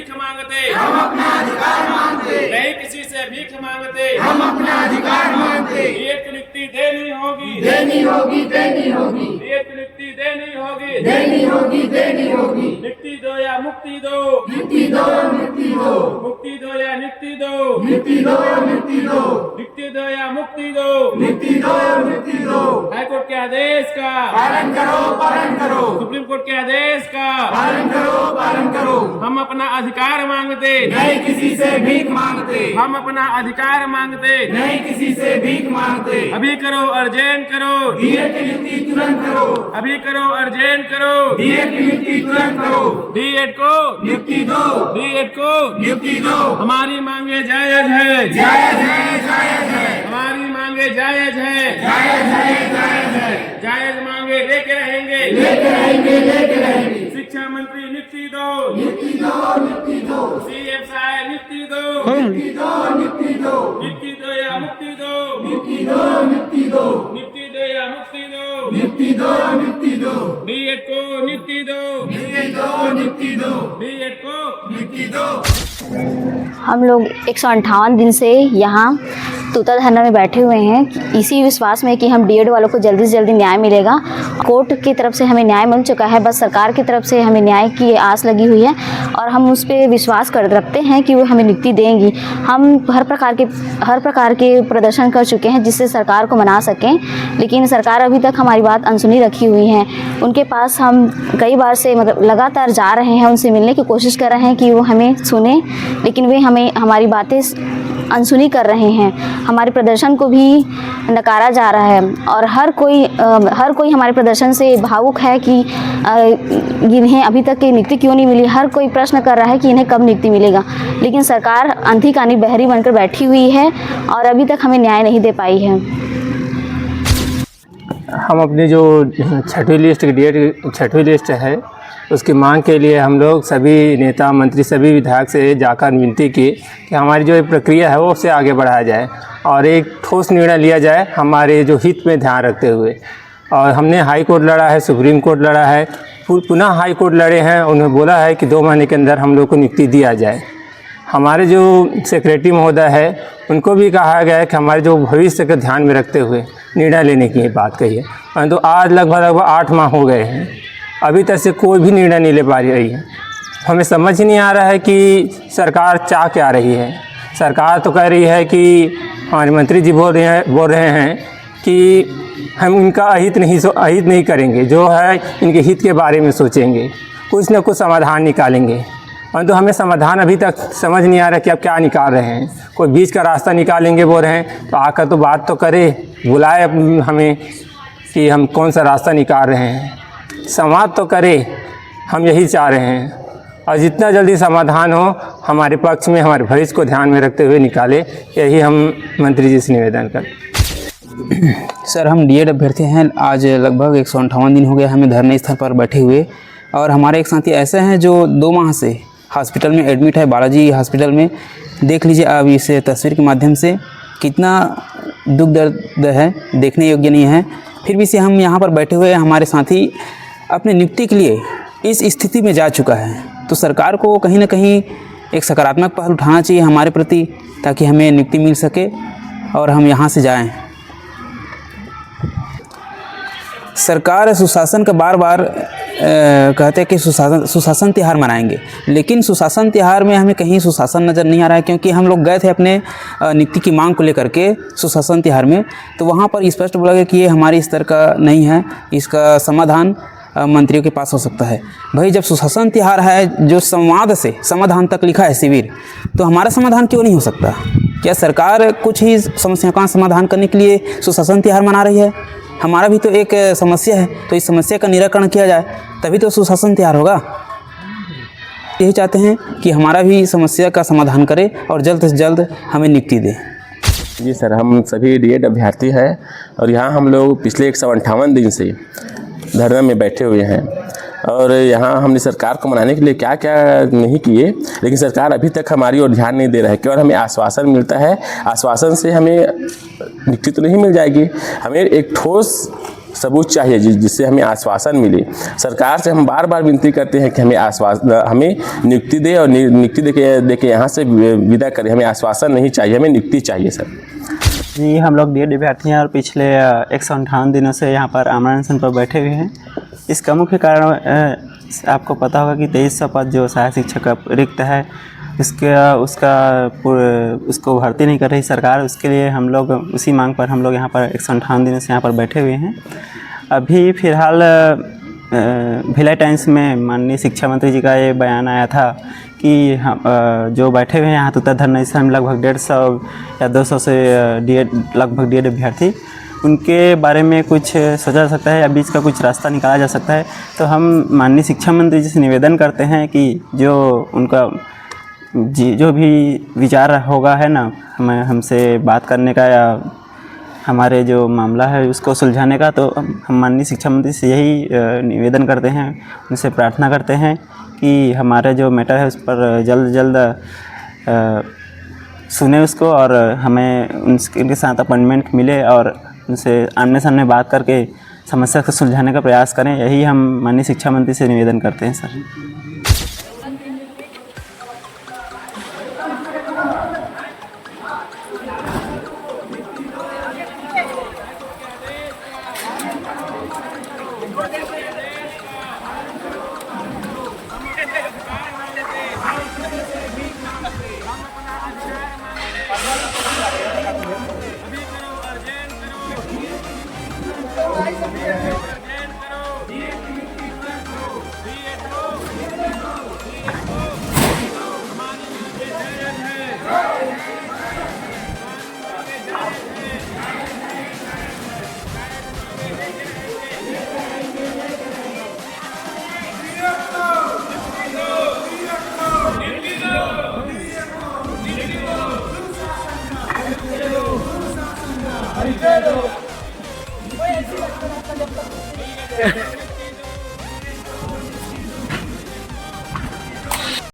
भीख मांगते, हम अपना अधिकार मांगते, नहीं किसी से भीख मांगते, हम अपना अधिकार मांगते। डीएड की नियुक्ति देनी होगी, देनी होगी, देनी होगी, डीएड की नियुक्ति देनी होगी, देनी होगी, देनी होगी। नियुक्ति दो या मुक्ति दो, नियुक्ति दो, नियुक्ति दो, मुक्ति दो या नियुक्ति दो, नियुक्ति दो, नियुक्ति दो, नियुक्ति दो या मुक्ति दो, नियुक्ति दो, नियुक्ति दो। हाईकोर्ट के आदेश का पालन करो, पालन करो, सुप्रीम कोर्ट के आदेश का पालन करो, पालन करो। हम अपना अधिकार मांगते, नहीं किसी से भीख मांगते, हम अपना अधिकार मांगते, नहीं किसी से भीख मांगते। अभी करो, अर्जेंट करो, डीएड की नियुक्ति तुरंत करो, अभी करो, अर्जेंट करो, डीएड की नियुक्ति तुरंत करो। डीएड को, नियुक्ति दो, डीएड को, नियुक्ति दो। हमारी मांगे जायज है, जायज है, जायज है, हमारी मांगे जायज है, जायज है, जायज है। जायज मांगे लेके रहेंगे, लेके रहेंगे, लेके रहेंगे। शिक्षा मंत्री नियुक्ति दो, नियुक्ति दो, नियुक्ति दो, सीएम साहब नियुक्ति दो, नियुक्ति दो, नियुक्ति दो, नियुक्ति दो या मुक्ति दो, नियुक्ति दो, नियुक्ति दो, नियुक्ति दो या मुक्ति दो, नियुक्ति दो, नियुक्ति दो, डीएड को नियुक्ति दो, नियुक्ति दो, नियुक्ति दो, डीएड को नियुक्ति दो। हम लोग 158 दिन से यहाँ तूता धरना में बैठे हुए हैं, इसी विश्वास में कि हम डीएड वालों को जल्दी से जल्दी न्याय मिलेगा। कोर्ट की तरफ से हमें न्याय मिल चुका है, बस सरकार की तरफ से हमें न्याय की आस लगी हुई है और हम उस पर विश्वास रखते हैं कि वो हमें नियुक्ति देंगी। हम हर प्रकार के प्रदर्शन कर चुके हैं जिससे सरकार को मना सकें, लेकिन सरकार अभी तक हमारी बात अनसुनी रखी हुई है। उनके पास हम कई बार से लगातार जा रहे हैं, उनसे मिलने की कोशिश कर रहे हैं कि वो हमें सुने, लेकिन वे हमारी बातें अनसुनी कर रहे हैं। हमारे प्रदर्शन को भी नकारा जा रहा है और हर कोई हमारे प्रदर्शन से भावुक है कि इन्हें अभी तक की नियुक्ति क्यों नहीं मिली। हर कोई प्रश्न कर रहा है कि इन्हें कब नियुक्ति मिलेगा, लेकिन सरकार अंधी कानी बहरी बनकर बैठी हुई है और अभी तक हमें न्याय नहीं दे पाई है। हम अपनी जो छठवीं लिस्ट डीएड छठवीं लिस्ट है उसकी मांग के लिए हम लोग सभी नेता मंत्री सभी विधायक से जाकर विनती की कि हमारी जो प्रक्रिया है वो उससे आगे बढ़ाया जाए और एक ठोस निर्णय लिया जाए हमारे जो हित में ध्यान रखते हुए। और हमने हाई कोर्ट लड़ा है, सुप्रीम कोर्ट लड़ा है, पुनः हाई कोर्ट लड़े हैं। उन्होंने बोला है कि 2 महीने के अंदर हम लोग को नियुक्ति दिया जाए। हमारे जो सेक्रेटरी महोदय है उनको भी कहा गया है कि हमारे जो भविष्य को ध्यान में रखते हुए निर्णय लेने की बात कही है, परंतु आज लगभग 8 माह हो गए हैं, अभी तक से कोई भी निर्णय नहीं ले पा रही है। हमें समझ ही नहीं आ रहा है कि सरकार चाह क्या रही है। सरकार तो कह रही है कि हमारे मंत्री जी बोल रहे हैं कि हम उनका अहित नहीं करेंगे, जो है इनके हित के बारे में सोचेंगे, कुछ न कुछ समाधान निकालेंगे, परंतु हमें समाधान अभी तक समझ नहीं आ रहा कि अब क्या निकाल रहे हैं। कोई बीच का रास्ता निकालेंगे बोल रहे हैं, तो आकर तो बात तो करे, बुलाए हमें कि हम कौन सा रास्ता निकाल रहे हैं, संवाद तो करे। हम यही चाह रहे हैं और जितना जल्दी समाधान हो हमारे पक्ष में, हमारे भविष्य को ध्यान में रखते हुए निकाले, यही हम मंत्री जी से निवेदन करें। सर, हम डीएड अभ्यर्थी हैं। आज लगभग 158 दिन हो गए हमें धरने स्थल पर बैठे हुए और हमारे एक साथी ऐसे हैं जो 2 माह से हॉस्पिटल में एडमिट है, बालाजी हॉस्पिटल में। देख लीजिए अब इस तस्वीर के माध्यम से कितना दुख दर्द है, देखने योग्य नहीं है। फिर भी से हम यहाँ पर बैठे हुए हैं। हमारे साथी अपनी नियुक्ति के लिए इस स्थिति में जा चुका है, तो सरकार को कहीं ना कहीं एक सकारात्मक पहल उठाना चाहिए हमारे प्रति, ताकि हमें नियुक्ति मिल सके और हम यहाँ से जाएं। सरकार सुशासन का बार बार कहते हैं कि सुशासन त्यौहार मनाएंगे, लेकिन सुशासन त्यौहार में हमें कहीं सुशासन नज़र नहीं आ रहा है, क्योंकि हम लोग गए थे अपने नियुक्ति की मांग को लेकर के सुशासन त्यौहार में, तो वहाँ पर स्पष्ट बोला गया कि ये हमारे स्तर का नहीं है, इसका समाधान मंत्रियों के पास हो सकता है। भाई, जब सुशासन त्यौहार है जो संवाद से समाधान तक लिखा है शिविर, तो हमारा समाधान क्यों नहीं हो सकता? क्या सरकार कुछ ही समस्या का समाधान करने के लिए सुशासन त्यौहार मना रही है? हमारा भी तो एक समस्या है, तो इस समस्या का निराकरण किया जाए, तभी तो सुशासन त्यौहार होगा। यही चाहते हैं कि हमारा भी समस्या का समाधान करे और जल्द से जल्द हमें नियुक्ति दें। जी सर, हम सभी डीएड अभ्यर्थी हैं और यहाँ हम लोग पिछले 158 दिन से धरना में बैठे हुए हैं और यहाँ हमने सरकार को मनाने के लिए क्या क्या नहीं किए, लेकिन सरकार अभी तक हमारी ओर ध्यान नहीं दे रहा है। केवल हमें आश्वासन मिलता है, आश्वासन से हमें नियुक्ति तो नहीं मिल जाएगी, हमें एक ठोस सबूत चाहिए जिससे हमें आश्वासन मिले। सरकार से हम बार बार विनती करते हैं कि हमें नियुक्ति दे और नियुक्ति दे के यहाँ से विदा करें। हमें आश्वासन नहीं चाहिए, हमें नियुक्ति चाहिए सर। जी, हम लोग डीएड अभ्यर्थी हैं और पिछले 158 दिनों से यहाँ पर आमरण अनशन पर बैठे हुए हैं। इसका मुख्य कारण आपको पता होगा कि 2300 पद जो सहायक शिक्षक का रिक्त है उसको भर्ती नहीं कर रही सरकार। उसके लिए हम लोग उसी मांग पर हम लोग यहाँ पर 158 दिनों से यहाँ पर बैठे हुए हैं। अभी फ़िलहाल भिलाई टाइम्स में माननीय शिक्षा मंत्री जी का ये बयान आया था कि हम जो बैठे हुए हैं यहाँ तुतर धरना, इस हम लगभग 150 या 200 से लगभग डीएड अभ्यर्थी, उनके बारे में कुछ सोचा जा सकता है या बीच का कुछ रास्ता निकाला जा सकता है। तो हम माननीय शिक्षा मंत्री जी से निवेदन करते हैं कि जो उनका जो भी विचार होगा है ना, हमें हमसे बात करने का या हमारे जो मामला है उसको सुलझाने का, तो हम माननीय शिक्षा मंत्री से यही निवेदन करते हैं, उनसे प्रार्थना करते हैं कि हमारा जो मैटर है उस पर जल्द जल्द सुने उसको और हमें उनके साथ अपॉइंटमेंट मिले और उनसे आमने सामने बात करके समस्या को सुलझाने का प्रयास करें। यही हम माननीय शिक्षा मंत्री से निवेदन करते हैं सर। Hey,